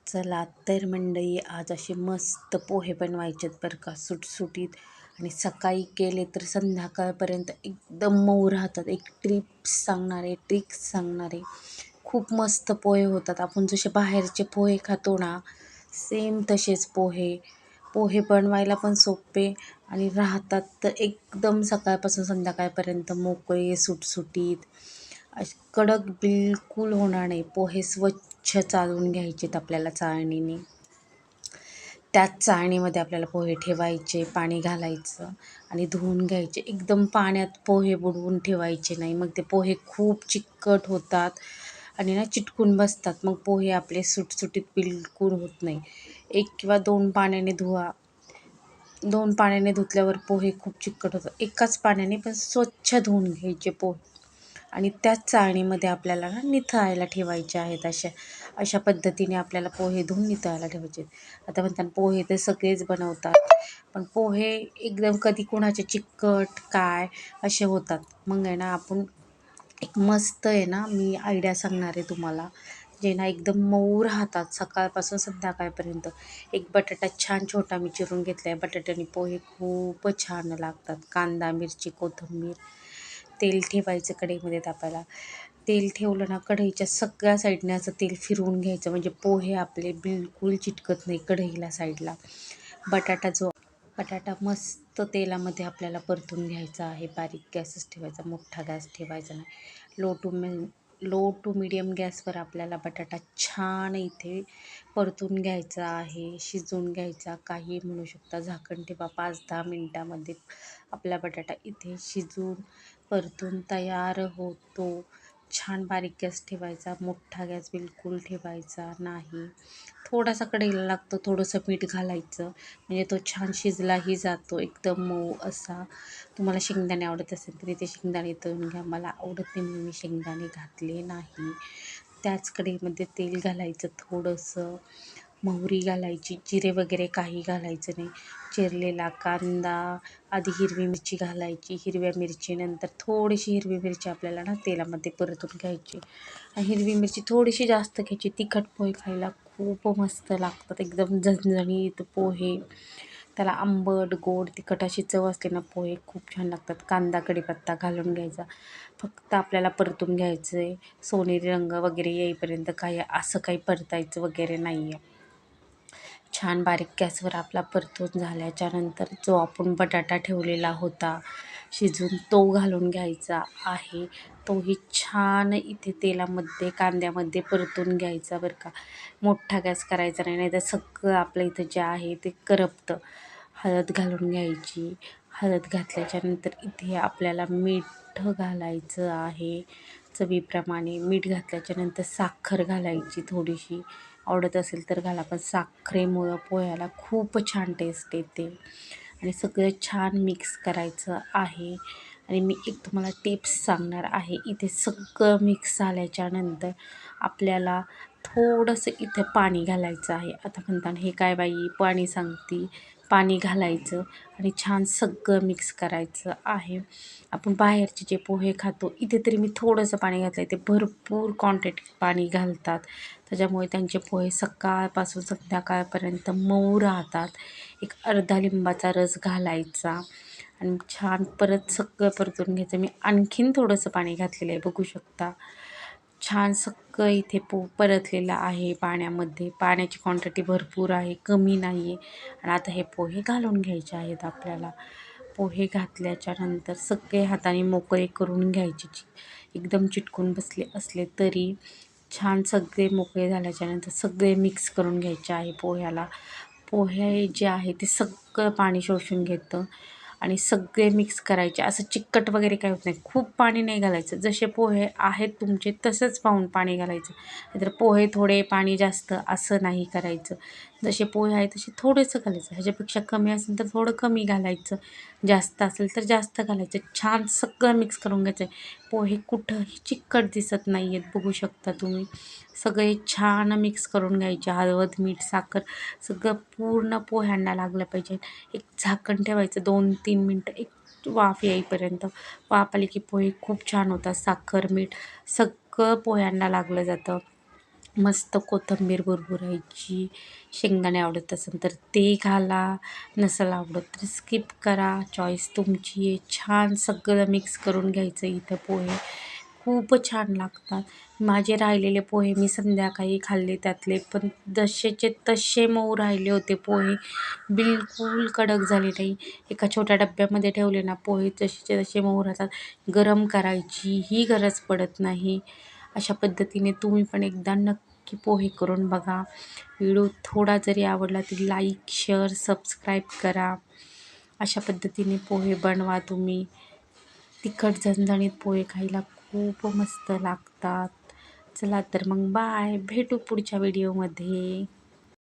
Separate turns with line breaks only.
चला तर मंडळी, आज असे मस्त पोहे बनवायचेत बरं का, सुटसुटीत. आणि सकाळी केले तर संध्याकाळपर्यंत एकदम मऊ राहतात. एक ट्रिक्स सांगणारे खूप मस्त पोहे होतात. आपण जसे बाहेरचे पोहे खातो ना, सेम तसेच पोहे पोहे बनवायला पण सोपे आणि राहतात तर एकदम सकाळपासून संध्याकाळपर्यंत मोकळे सुटसुटीत. कडक बिलकुल होणार नाही. पोहे स्वच्छ चाळून घ्यायचेत आपल्याला चाळणीने. त्याच चाळणीमध्ये आपल्याला पोहे ठेवायचे, पाणी घालायचं आणि धुवून घ्यायचे. एकदम पाण्यात पोहे बुडवून ठेवायचे नाही, मग ते पोहे खूप चिकट होतात आणि ना चिटकून बसतात. मग पोहे आपले सुटसुटीत बिलकुल होत नाही. 1 किंवा 2 पाण्याने धुवा. 2 पाण्याने धुतल्यावर पोहे खूप चिकट होतात. एकाच पाण्याने पण स्वच्छ धुवून घ्यायचे पोहे आणि त्याच चाळणीमध्ये आपल्याला ना निथळायला ठेवायचे आहेत. अशा अशा पद्धतीने आपल्याला पोहे धुवून निथळायला ठेवायचे. आता म्हणतात पोहे तर सगळेच बनवतात, पण पोहे एकदम कधी कोणाचे चिकट काय असे होतात. मग आहे ना, आपण एक मस्त आहे ना, मी आयडिया सांगणार आहे तुम्हाला, जे ना एकदम मऊ राहतात सकाळपासून संध्याकाळपर्यंत. एक बटाटा छान छोटा मी चिरून घेतला आहे. बटाट्याने पोहे खूपच छान लागतात. कांदा, मिरची, कोथिंबीर, तेल ठेवायचं कढईमध्ये तापायला. तेल ठेवलं ना, कढईच्या सगळ्या साईडने असं तेल फिरवून घ्यायचं, म्हणजे पोहे आपले बिलकुल चिटकत नाही कढईला साईडला. बटाटा मस्त तेलामध्ये आपल्याला परतून घ्यायचा आहे. बारीक गॅसच ठेवायचा, मोठा गॅस ठेवायचा नाही. लो टू मीडियम गॅसवर आपल्याला बटाटा छान इथे परतून घ्यायचा आहे, शिजवून घ्यायचा. काही म्हणू शकता, झाकण ठेवा. 5-10 मिनटामध्ये आपला बटाटा इथे शिजून परतून तयार होतो. छान बारीक गॅस ठेवायचा, मोठा गॅस बिलकुल ठेवायचा नाही. थोडासा कढईला लागतो, थोडंसं मीठ घालायचं, म्हणजे तो छान शिजलाही जातो एकदम मऊ असा. तुम्हाला शेंगदाणे आवडत असेल तर इथे शेंगदाणे तळून घ्या. मला आवडत नाही म्हणून मी शेंगदाणे घातले नाही. त्याच कढईमध्ये तेल घालायचं, थोडंसं मोहरी घालायची, जिरे वगैरे काही घालायचं नाही. चिरलेला कांदा, आधी हिरवी मिरची घालायची. हिरव्या मिरचीनंतर थोडीशी हिरवी मिरची आपल्याला ना तेलामध्ये परतून घ्यायची. हिरवी मिरची थोडीशी जास्त घ्यायची. तिखट पोहे खायला खूप मस्त लागतात, एकदम झणझणीत पोहे. त्याला आंबट, गोड, तिखट अशी चव असते ना, पोहे खूप छान लागतात. कांदा, कढीपत्ता घालून घ्यायचा. फक्त आपल्याला परतून घ्यायचं आहे, सोनेरी रंग वगैरे येईपर्यंत. काही असं काही परतायचं वगैरे नाही आहे. छान बारीक गॅसवर आपला परतून झाल्याच्या नंतर जो आपण बटाटा ठेवलेला होता शिजून, तो घालून घ्यायचा आहे. तोही छान इथे तेलामध्ये, कांद्यामध्ये परतून घ्यायचा बरं का. मोठा गॅस करायचा नाही, नाहीतर सगळं आपलं इथं जे आहे ते करपतं. हळद घालून घ्यायची. हळद घातल्याच्या नंतर इथे आपल्याला मीठ घालायचं आहे चवीप्रमाणे. मीठ घातल्याच्यानंतर साखर घालायची थोडीशी, आवडत असेल तर घाला, पण साखरेमुळं पोह्याला खूप छान टेस्ट येते. आणि सगळं छान मिक्स करायचं आहे. आणि मी एक तुम्हाला टिप्स सांगणार आहे. इथे सगळं मिक्स झाल्याच्यानंतर आपल्याला थोडंसं इथे पाणी घालायचं आहे. आता म्हणताना हे काय बाई पाणी सांगती, पाणी घालायचं आणि छान सगळं मिक्स करायचं आहे. आपण बाहेरचे जे पोहे खातो, इथे तरी मी थोडंसं पाणी घातलं आहे. ते भरपूर क्वांटिटीत पाणी घालतात, त्याच्यामुळे त्यांचे पोहे सकाळपासून संध्याकाळपर्यंत मऊ राहतात. एक अर्धा लिंबाचा रस घालायचा आणि छान परत सगळं परतून घ्यायचं. मी आणखीन थोडंसं पाणी घातलेलं आहे, बघू शकता. छान सगळं इथे परतलेलं आहे पाण्यामध्ये. पाण्याची क्वांटिटी भरपूर आहे, कमी नाही आहे. आणि आता हे पोहे घालून घ्यायचे आहेत आपल्याला. पोहे घातल्याच्या नंतर सगळे हाताने मोकळे करून घ्यायचे. एकदम चिटकून बसले असले तरी छान सगळे मोकळे झाल्याच्यानंतर सगळे मिक्स करून घ्यायचे आहे पोह्याला. पोहे जे आहे ते सगळं पाणी शोषून घेतं आणि सगळे मिक्स करायचे. असं चिकट वगैरे काही होत नाही. खूप पाणी नाही घालायचं, जसे पोहे आहेत तुमचे तसंच पाहून पाणी घालायचं. नाहीतर पोहे थोडे पाणी जास्त असं नाही करायचं. जसे पोहे आहेत तसे थोडेसं घालायचं. ह्याच्यापेक्षा कमी असेल तर थोडं कमी घालायचं, जास्त असेल तर जास्त घालायचं. छान सगळं मिक्स करून घ्यायचं. पोहे कुठंही चिकट दिसत नाही आहेत, बघू शकता तुम्ही. सगळे छान मिक्स करून घ्यायचे. हळद, मीठ, साखर सगळं पूर्ण पोह्यांना लागलं पाहिजे. एक झाकण ठेवायचं 2-3 मिनटं, एक वाफ येईपर्यंत. वाफ आली की पोहे खूप छान होतात. साखर, मीठ सगळं पोह्यांना लागलं जातं. मस्त कोथिंबीर भुरभुरायची. शेंगदाणे आवडत असेल तर ते घाला, नसेल आवडत तर स्किप करा, चॉईस तुमची आहे. छान सगळं मिक्स करून घ्यायचं इथं पोहे. खूप छान लागतात. माझे राहिलेले पोहे मी संध्याकाळी खाल्ले त्यातले, पण जसेचे तसे मऊ राहिले होते पोहे, बिलकुल कडक झाले नाही. एका छोट्या डब्यामध्ये ठेवले ना पोहे जसेचे तसे मऊ राहतात. गरम करायची ही गरज पडत नाही. अशा पद्धतीने तुम्ही पण एकदा नक्की पोहे करून बघा. व्हिडिओ थोडा जरी आवडला तरी लाईक, शेअर, सबस्क्राईब करा. अशा पद्धतीने पोहे बनवा तुम्ही. तिखट झणझणीत पोहे खायला खूप मस्त लागतात. चला तर मग बाय, भेटू पुढच्या व्हिडिओमध्ये.